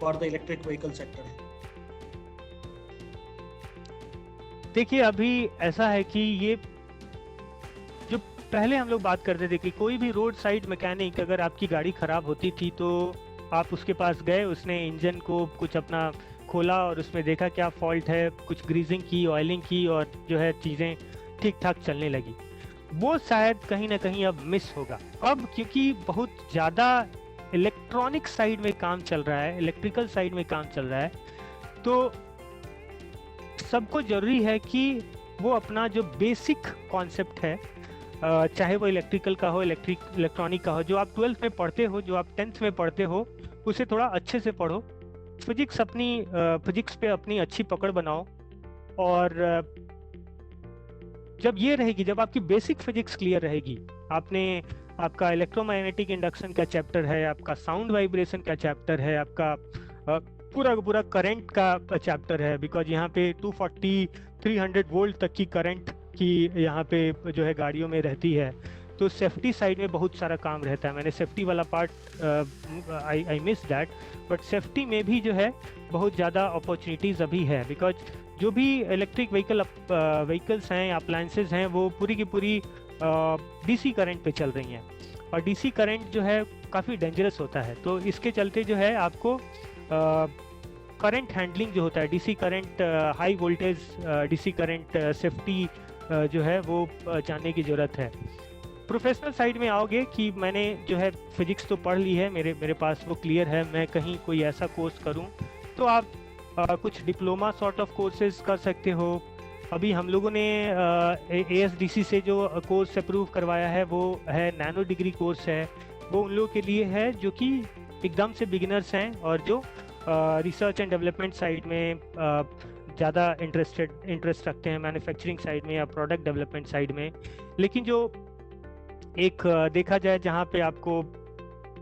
[SPEAKER 1] for the electric vehicle sector?
[SPEAKER 2] देखिए अभी ऐसा है कि ये जो पहले हम लोग बात करते थे कि कोई भी रोड साइड मैकेनिक अगर आपकी गाड़ी खराब होती थी तो आप उसके पास गए, उसने इंजन को कुछ अपना खोला और उसमें देखा क्या फॉल्ट है, कुछ ग्रीजिंग की, ऑयलिंग की और जो है चीज़ें ठीक ठाक चलने लगी। वो शायद कहीं ना कहीं अब मिस होगा अब, क्योंकि बहुत ज़्यादा इलेक्ट्रॉनिक साइड में काम चल रहा है, इलेक्ट्रिकल साइड में काम चल रहा है। तो सबको ज़रूरी है कि वो अपना जो बेसिक कॉन्सेप्ट है, चाहे वो इलेक्ट्रिकल का हो, इलेक्ट्रॉनिक का हो, जो आप 12th में पढ़ते हो, जो आप 10th में पढ़ते हो, उसे थोड़ा अच्छे से पढ़ो। फिजिक्स पे अपनी अच्छी पकड़ बनाओ। और जब ये रहेगी, जब आपकी बेसिक फिजिक्स क्लियर रहेगी, आपका इलेक्ट्रोमैग्नेटिक इंडक्शन का चैप्टर है, आपका साउंड वाइब्रेशन का चैप्टर है, आपका पूरा करंट का चैप्टर है, बिकॉज यहाँ पे 240 300 वोल्ट तक की करंट की यहाँ पे जो है गाड़ियों में रहती है। तो सेफ्टी साइड में बहुत सारा काम रहता है। मैंने सेफ्टी वाला part I miss that, but safety में भी जो है बहुत ज़्यादा अपॉर्चुनिटीज़ अभी है, बिकॉज जो भी इलेक्ट्रिक व्हीकल्स हैं, अप्लायंसेज हैं, वो पूरी की पूरी डीसी करंट पे चल रही हैं, और डीसी करंट जो है काफ़ी डेंजरस होता है। तो इसके चलते जो है आपको करंट हैंडलिंग जो होता है, DC current, high voltage DC current safety जो है वो जानने की ज़रूरत है। प्रोफेशनल साइड में आओगे कि मैंने जो है फिजिक्स तो पढ़ ली है, मेरे पास वो क्लियर है, मैं कहीं कोई ऐसा कोर्स करूं, तो आप कुछ डिप्लोमा सॉर्ट ऑफ कोर्सेज कर सकते हो। अभी हम लोगों ने ASDC से जो कोर्स अप्रूव करवाया है वो है नैनो डिग्री कोर्स है। वो उन लोगों के लिए है जो कि एकदम से बिगिनर्स हैं और जो रिसर्च एंड डेवलपमेंट साइड में ज़्यादा इंटरेस्ट रखते हैं, मैन्युफैक्चरिंग साइड में या प्रोडक्ट डेवलपमेंट साइड में। लेकिन जो एक देखा जाए जहाँ पे आपको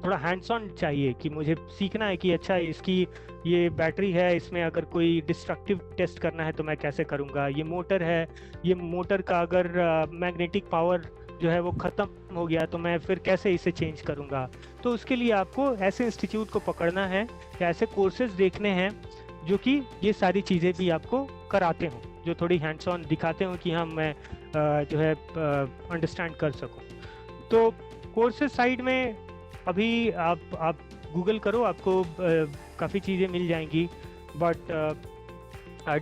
[SPEAKER 2] थोड़ा हैंड्स ऑन चाहिए कि मुझे सीखना है कि अच्छा इसकी ये बैटरी है, इसमें अगर कोई डिस्ट्रक्टिव टेस्ट करना है तो मैं कैसे करूँगा, ये मोटर है, ये मोटर का अगर मैग्नेटिक पावर जो है वो ख़त्म हो गया तो मैं फिर कैसे इसे चेंज करूँगा। तो उसके लिए आपको ऐसे इंस्टीट्यूट को पकड़ना है या ऐसे कोर्सेज देखने हैं जो कि ये सारी चीज़ें भी आपको कराते हों, जो थोड़ी हैंड्स ऑन दिखाते हों कि हाँ मैं जो है अंडरस्टैंड कर सकूँ। तो कोर्सेज साइड में अभी आप गूगल करो, आपको काफ़ी चीज़ें मिल जाएंगी, but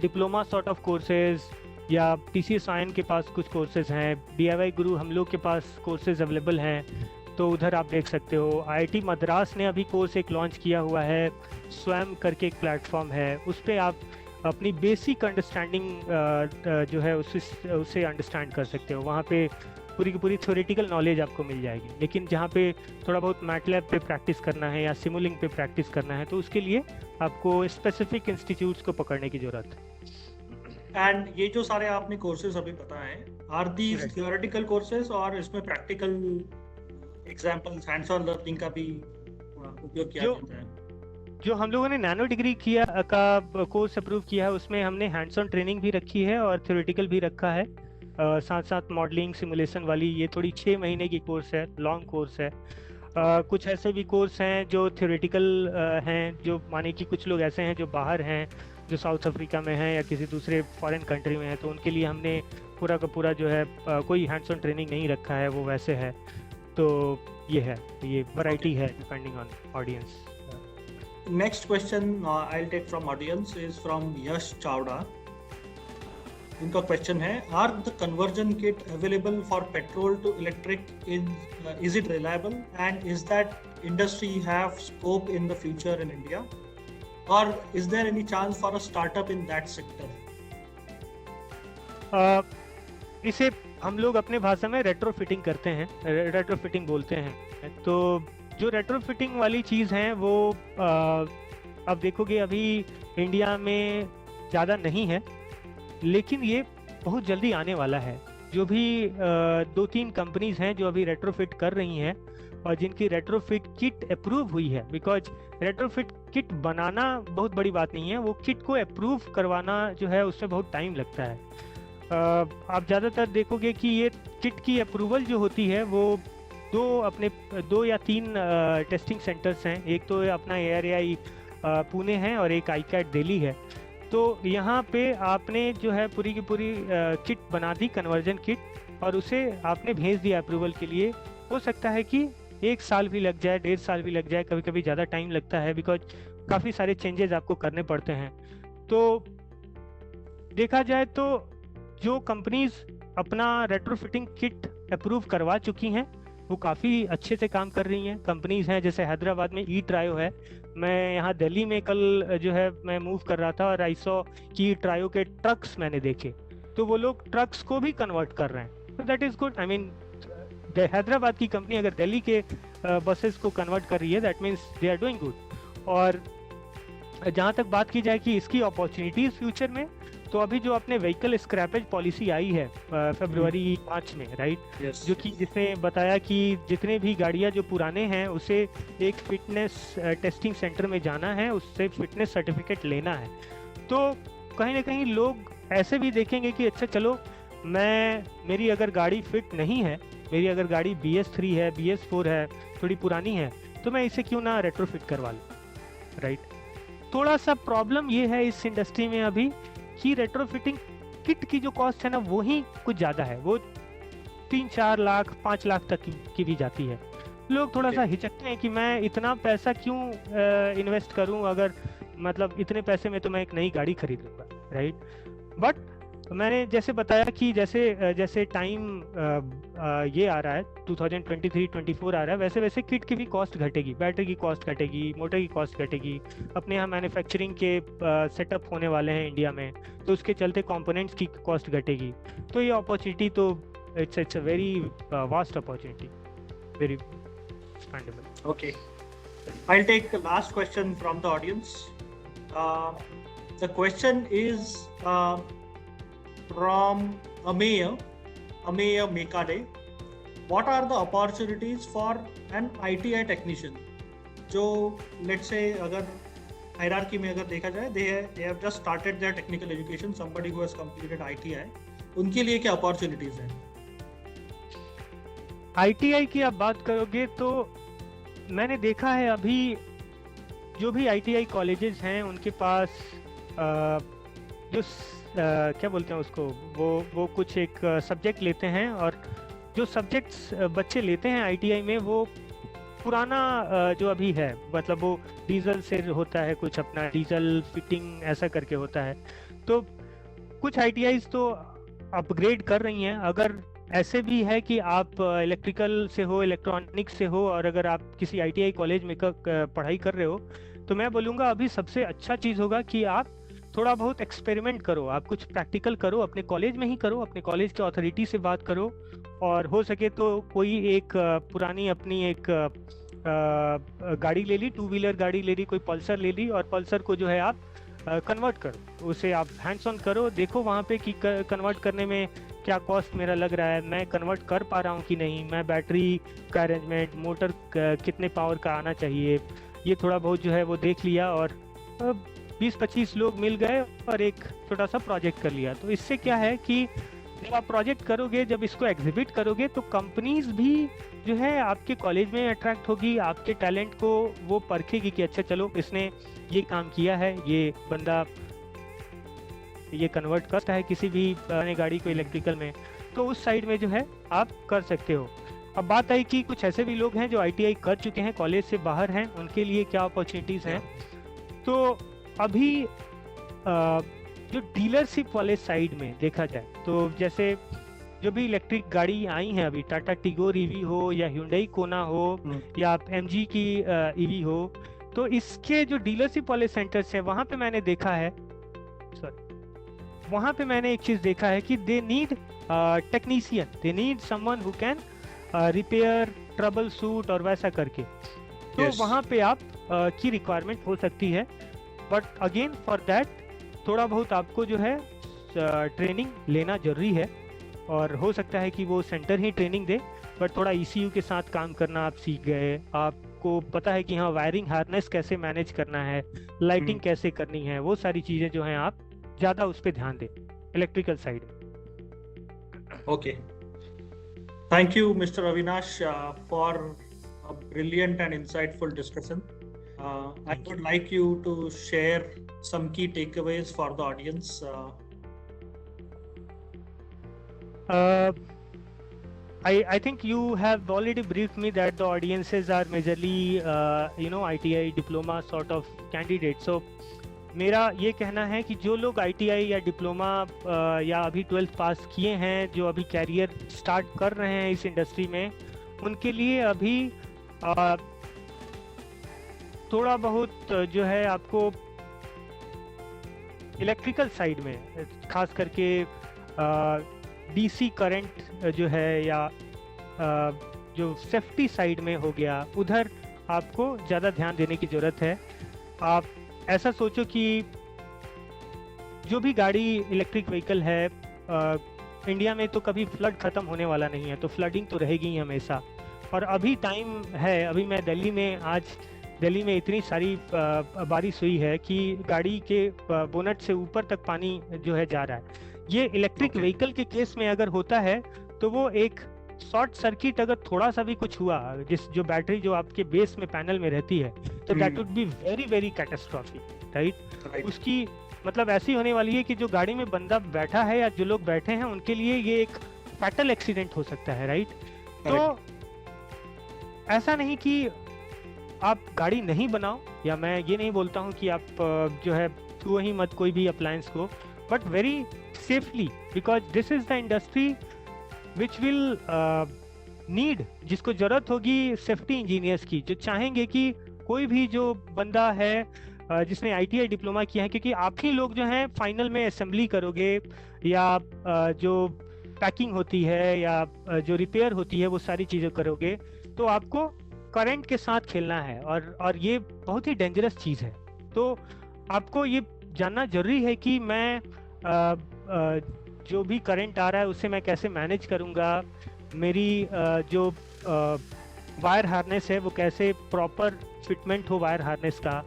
[SPEAKER 2] diploma sort of courses या TCS आयन के पास कुछ कोर्सेज हैं, DIY गुरु हम लोग के पास कोर्सेज अवेलेबल हैं, तो उधर आप देख सकते हो। IIT मद्रास ने अभी कोर्स एक लॉन्च किया हुआ है, स्वयं करके एक प्लेटफॉर्म है, उस पर आप अपनी बेसिक अंडरस्टैंडिंग जो है उससे अंडरस्टैंड कर सकते हो। वहाँ पे पूरी की पूरी थ्योरेटिकल नॉलेज आपको मिल जाएगी। लेकिन जहाँ पे थोड़ा बहुत मैटलैब पे प्रैक्टिस करना है या सिमुलिंग पे प्रैक्टिस करना है तो उसके लिए आपको स्पेसिफिक इंस्टीट्यूट्स को पकड़ने की ज़रूरत है।
[SPEAKER 1] एंड ये जो सारे आपने कोर्सेज अभी बताए, आर दीज थियोरेटिकल कोर्सेज और इसमें practical examples, hands on learning का भी उपयोग किया जाता है?
[SPEAKER 2] जो हम लोगों ने नैनो डिग्री का कोर्स अप्रूव किया है उसमें हमने हैंड्स ऑन ट्रेनिंग भी रखी है और थ्योरेटिकल भी रखा है, साथ साथ मॉडलिंग सिमुलेशन वाली। ये थोड़ी 6 महीने की कोर्स है, लॉन्ग कोर्स है। कुछ ऐसे भी कोर्स हैं जो थ्योरेटिकल हैं, जो माने कि कुछ लोग ऐसे हैं जो बाहर हैं जो साउथ अफ्रीका में है या किसी दूसरे फॉरेन कंट्री में है, तो उनके लिए हमने पूरा का पूरा जो है कोई हैंड्स ऑन ट्रेनिंग नहीं रखा है, वो वैसे है। तो ये है, ये वैरायटी है depending on audience.
[SPEAKER 1] Next question I'll take from audience is from Yash Chawda. उनका क्वेश्चन है, are the conversion kit available for petrol to electric is it reliable and is that industry have scope in the future in India और is there any chance for a startup in that sector?
[SPEAKER 2] इसे हम लोग अपने भाषा में retrofitting करते हैं, retrofitting बोलते हैं। तो जो रेट्रोफिटिंग वाली चीज़ है वो अब देखोगे अभी इंडिया में ज़्यादा नहीं है, लेकिन ये बहुत जल्दी आने वाला है। जो भी 2-3 कंपनीज हैं जो अभी रेट्रोफिट कर रही हैं और जिनकी रेट्रोफिट किट अप्रूव हुई है, बिकॉज रेट्रोफिट किट बनाना बहुत बड़ी बात नहीं है, वो किट को अप्रूव करवाना जो है उससे बहुत टाइम लगता है। आप ज़्यादातर देखोगे कि ये किट की अप्रूवल जो होती है वो 2 या 3 टेस्टिंग सेंटर्स हैं। एक तो अपना ARAI पुणे है और एक ICAT दिल्ली है। तो यहाँ पे आपने जो है पूरी की पूरी किट बना दी, कन्वर्जन किट, और उसे आपने भेज दिया अप्रूवल के लिए। हो सकता है कि 1 साल भी लग जाए, 1.5 साल भी लग जाए, कभी कभी ज़्यादा टाइम लगता है, बिकॉज काफ़ी सारे चेंजेस आपको करने पड़ते हैं। तो देखा जाए तो जो कंपनीज अपना रेट्रोफिटिंग किट अप्रूव करवा चुकी हैं वो काफ़ी अच्छे से काम कर रही हैं। कंपनीज हैं जैसे हैदराबाद में ई-ट्रायो है। मैं यहाँ दिल्ली में कल जो है मैं मूव कर रहा था और आई सॉ कि ई-ट्रायो के ट्रक्स मैंने देखे, तो वो लोग ट्रक्स को भी कन्वर्ट कर रहे हैं। तो that is good. I mean Hyderabad की कंपनी अगर दिल्ली के बसेस को कन्वर्ट कर रही है, that means they are doing good. और जहाँ तक बात की जाए कि इसकी अपॉर्चुनिटीज़ फ्यूचर में, तो अभी जो अपने व्हीकल स्क्रैपेज पॉलिसी आई है फरवरी 5 में, राइट, जो कि जिसने बताया कि जितने भी गाड़ियाँ जो पुराने हैं उसे एक फिटनेस टेस्टिंग सेंटर में जाना है, उससे फिटनेस सर्टिफिकेट लेना है। तो कहीं ना कहीं लोग ऐसे भी देखेंगे कि अच्छा चलो, मेरी अगर गाड़ी फिट नहीं है, मेरी अगर गाड़ी BS3 है, BS4 है, थोड़ी पुरानी है, तो मैं इसे क्यों ना रेट्रोफिट करवा लूँ, राइट। थोड़ा सा प्रॉब्लम ये है इस इंडस्ट्री में अभी कि रेट्रोफिटिंग किट की जो कॉस्ट है ना वो ही कुछ ज़्यादा है, वो 3-4 लाख 5 लाख तक की भी जाती है। लोग थोड़ा सा हिचकते हैं कि मैं इतना पैसा क्यों इन्वेस्ट करूं, अगर मतलब इतने पैसे में तो मैं एक नई गाड़ी खरीद लूँगा, राइट। बट मैंने जैसे बताया कि जैसे टाइम ये आ रहा है 2023-24 आ रहा है, वैसे वैसे किट की भी कॉस्ट घटेगी, बैटरी की कॉस्ट घटेगी, मोटर की कॉस्ट घटेगी। अपने यहाँ मैन्युफैक्चरिंग के सेटअप होने वाले हैं इंडिया में, तो उसके चलते कंपोनेंट्स की कॉस्ट घटेगी। तो ये अपॉर्चुनिटी तो it's a very vast opportunity, very expendable.
[SPEAKER 1] Okay, I'll take the last question from the audience. The question is from Ameya Mekade. What are the opportunities for an ITI technician? जो let's say अगर hierarchy में अगर देखा जाए, they have just started their technical education, somebody who has completed ITI, उनके लिए क्या opportunities हैं?
[SPEAKER 2] ITI की आप बात करोगे तो मैंने देखा है अभी जो भी ITI कॉलेजेस हैं उनके पास जो क्या बोलते हैं उसको, वो कुछ एक सब्जेक्ट लेते हैं, और जो सब्जेक्ट्स बच्चे लेते हैं ITI में वो पुराना जो अभी है, मतलब वो डीजल से होता है, कुछ अपना डीजल फिटिंग ऐसा करके होता है। तो कुछ ITIs तो अपग्रेड कर रही हैं। अगर ऐसे भी है कि आप इलेक्ट्रिकल से हो, इलेक्ट्रॉनिक्स से हो, और अगर आप किसी ITI कॉलेज में पढ़ाई कर रहे हो, तो मैं बोलूँगा अभी सबसे अच्छा चीज़ होगा कि आप थोड़ा बहुत एक्सपेरिमेंट करो, आप कुछ प्रैक्टिकल करो, अपने कॉलेज में ही करो, अपने कॉलेज के अथॉरिटी से बात करो, और हो सके तो कोई एक पुरानी अपनी एक गाड़ी ले ली, 2 व्हीलर गाड़ी ले ली, कोई पल्सर ले ली, और पल्सर को जो है आप कन्वर्ट करो, उसे आप हैंड्स ऑन करो, देखो वहाँ पे कि कन्वर्ट करने में क्या कॉस्ट मेरा लग रहा है, मैं कन्वर्ट कर पा रहा हूँ कि नहीं, मैं बैटरी का अरेंजमेंट, मोटर कितने पावर का आना चाहिए, ये थोड़ा बहुत जो है वो देख लिया, और 20-25 लोग मिल गए और एक छोटा सा प्रोजेक्ट कर लिया। तो इससे क्या है कि जब आप प्रोजेक्ट करोगे, जब इसको एग्जिबिट करोगे, तो कंपनीज भी जो है आपके कॉलेज में अट्रैक्ट होगी, आपके टैलेंट को वो परखेगी कि अच्छा चलो इसने ये काम किया है, ये बंदा ये कन्वर्ट करता है किसी भी पुराने गाड़ी को इलेक्ट्रिकल में, तो उस साइड में जो है आप कर सकते हो। अब बात आई कि कुछ ऐसे भी लोग हैं जो ITI कर चुके हैं, कॉलेज से बाहर हैं, उनके लिए क्या अपॉर्चुनिटीज़ हैं। तो अभी जो डीलरशिप वाले साइड में देखा जाए तो जैसे जो भी इलेक्ट्रिक गाड़ी आई हैं अभी, टाटा टिगोर EV हो या Hyundai कोना हो या आप MG की EV हो, तो इसके जो डीलरशिप वाले सेंटर्स हैं वहाँ पे मैंने देखा है, वहाँ पे मैंने एक चीज़ देखा है कि they need technician, they need someone who can repair, trouble shoot और वैसा करके। तो
[SPEAKER 1] Yes.
[SPEAKER 2] वहाँ पे आप की रिक्वायरमेंट हो सकती है, बट अगेन फॉर दैट थोड़ा बहुत आपको जो है ट्रेनिंग लेना जरूरी है, और हो सकता है कि वो centre he training they, but थोड़ा ECU के साथ काम करना आप सीख गए, आपको पता है कि हाँ वायरिंग हार्नेस कैसे मैनेज करना है, लाइटिंग कैसे करनी है, वो सारी चीज़ें जो हैं आप ज़्यादा उस पर ध्यान दें इलेक्ट्रिकल साइड में।
[SPEAKER 1] Okay. Thank you, Mr. Avinash, for a brilliant and insightful discussion. I would like you to share some key takeaways for the audience.
[SPEAKER 2] I think you have already briefed me that the audiences are majorly ITI diploma sort of candidates. So मेरा ये कहना है कि जो लोग ITI या diploma या अभी 12th पास किए हैं, जो अभी कैरियर स्टार्ट कर रहे हैं इस इंडस्ट्री में, उनके लिए अभी थोड़ा बहुत जो है आपको इलेक्ट्रिकल साइड में खास करके DC करंट जो है या जो सेफ्टी साइड में हो गया, उधर आपको ज़्यादा ध्यान देने की ज़रूरत है। आप ऐसा सोचो कि जो भी गाड़ी इलेक्ट्रिक व्हीकल है, इंडिया में तो कभी फ्लड ख़त्म होने वाला नहीं है, तो फ्लडिंग तो रहेगी ही हमेशा। और अभी टाइम है, अभी मैं दिल्ली में, आज दिल्ली में इतनी सारी बारिश हुई है कि गाड़ी के बोनट से ऊपर तक पानी जो है जा रहा है। ये इलेक्ट्रिक व्हीकल के केस में अगर होता है तो वो एक शॉर्ट सर्किट, अगर थोड़ा सा भी कुछ हुआ, जो बैटरी जो आपके बेस में पैनल में रहती है, तो that would be very very catastrophic, right. उसकी मतलब ऐसी होने वाली है कि जो गाड़ी में बंदा बैठा है या जो लोग बैठे हैं उनके लिए ये एक फैटल एक्सीडेंट हो सकता है, राइट। तो ऐसा नहीं कि आप गाड़ी नहीं बनाओ, या मैं ये नहीं बोलता हूँ कि आप जो है छुओ ही मत कोई भी अप्लायंस को, but very safely, because this is the industry which will need, जिसको जरूरत होगी सेफ्टी इंजीनियर्स की, जो चाहेंगे कि कोई भी जो बंदा है जिसने ITI डिप्लोमा किया है, क्योंकि आप ही लोग जो हैं फाइनल में असेंबली करोगे या जो पैकिंग होती है या जो रिपेयर होती है वो सारी चीज़ें करोगे, तो आपको करंट के साथ खेलना है, और ये बहुत ही डेंजरस चीज़ है। तो आपको ये जानना जरूरी है कि मैं जो भी करंट आ रहा है उससे मैं कैसे मैनेज करूँगा, मेरी जो वायर हार्नेस है वो कैसे प्रॉपर फिटमेंट हो वायर हार्नेस का,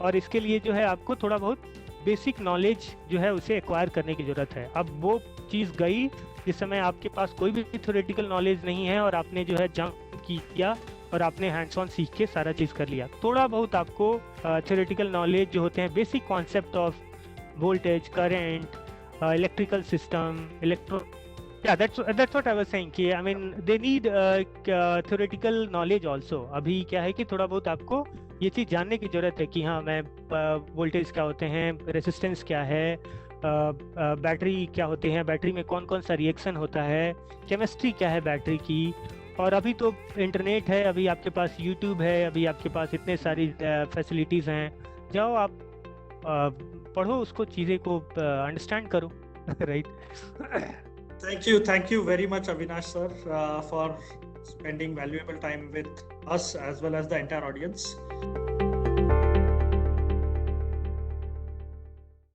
[SPEAKER 2] और इसके लिए जो है आपको थोड़ा बहुत बेसिक नॉलेज जो है उसे एक्वायर करने की ज़रूरत है। अब वो चीज़ गई जिस समय आपके पास कोई भी थ्योरेटिकल नॉलेज नहीं है और आपने जो है जंप किया और आपने हैंड्स ऑन सीख के सारा चीज़ कर लिया। थोड़ा बहुत आपको थ्योरेटिकल नॉलेज जो होते हैं, basic concept of voltage, current, electrical system, yeah, that's what I was saying कि I mean they need theoretical knowledge also। अभी क्या है कि थोड़ा बहुत आपको ये चीज़ जानने की ज़रूरत है कि हाँ मैं वोल्टेज क्या होते हैं, रेजिस्टेंस क्या है, बैटरी क्या होते हैं, बैटरी में कौन कौन सा रिएक्शन होता है, केमिस्ट्री क्या है बैटरी की। और अभी तो इंटरनेट है, अभी आपके पास यूट्यूब है, अभी आपके पास इतने सारी फैसिलिटीज़ हैं, जाओ आप पढ़ो उसको, चीज़ें को अंडरस्टैंड करो, right.
[SPEAKER 1] Thank you very much, Avinash sir, for spending valuable time with us as well as the entire audience.